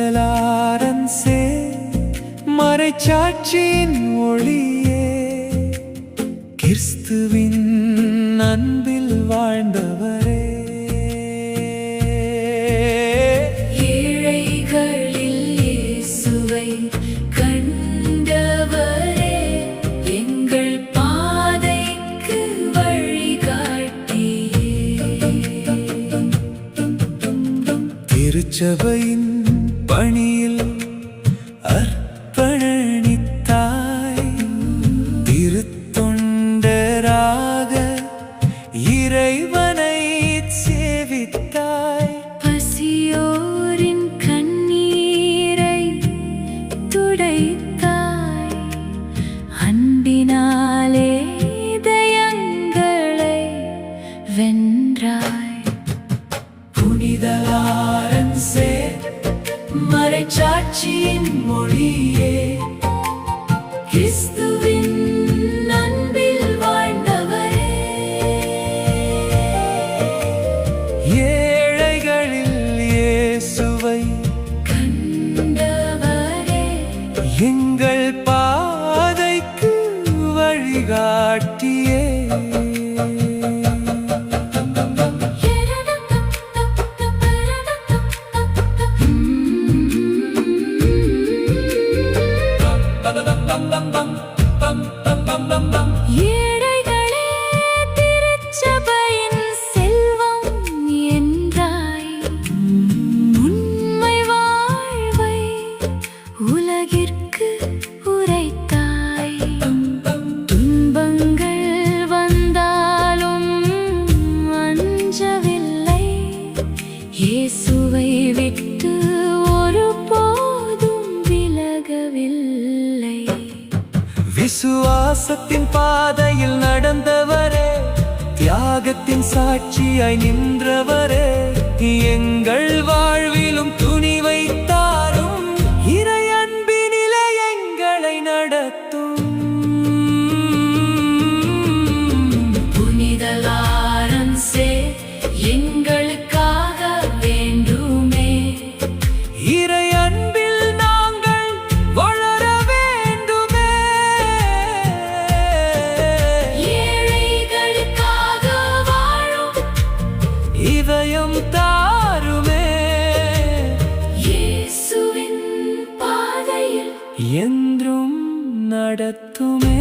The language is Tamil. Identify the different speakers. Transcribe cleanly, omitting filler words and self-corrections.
Speaker 1: புனிதலாரன்சே மறைச்சாட்சியின் ஒளியே, கிறிஸ்துவின் அன்பில் வாழ்ந்தவரே,
Speaker 2: ஏழைகளில் இயேசுவை கண்டவரே, எங்கள் பாதைக்கு வழிகாட்டியே.
Speaker 1: திருச்சபையின் பணியில் அர்ப்பணித்தாய், திருத்தொண்டராக இறைவனை சேவித்தாய்.
Speaker 2: பசியோரின் கண்ணீரை துடைத்தாய், அன்பினாலே இதயங்களை வென்றாய்.
Speaker 1: புனிதலாரன்சே
Speaker 2: மறைச்சாட்சியின் மொழியே, கிறிஸ்துவின் அன்பில் வாழ்ந்தவரே,
Speaker 1: ஏழைகளில் இயேசுவை
Speaker 2: கண்டவரே,
Speaker 1: எங்கள் பாதைக்கு வழிகாட்டியே.
Speaker 2: ஏழைகளே திருச்சபையின் செல்வம் என்றாய், உண்மை வாழ்வை உலகிற்கு உரைத்தாய். துன்பங்கள் வந்தாலும் அஞ்சவில்லை, இயேசுவை விட்டு ஒருபோதும் விலகவில்லை.
Speaker 1: விசுவாசத்தின் பாதையில் நடந்தவரே, தியாகத்தின் சாட்சியாய் நின்றவரே, எங்கள் வாழ்விலும் துணிவை தாரும், இறை அன்பினிலே எங்களை நடத்தும்.
Speaker 2: புனிதலாரன்சே எங்களுக்காக வேண்டுமே,
Speaker 1: இறை அன்பில் நாங்கள் வளர வேண்டுமே,
Speaker 2: ஏழைகளுக்காக வாழும்
Speaker 1: இதயம் தாருமே,
Speaker 2: இயேசுவின் பாதையில்
Speaker 1: என்றும் நடத்துமே.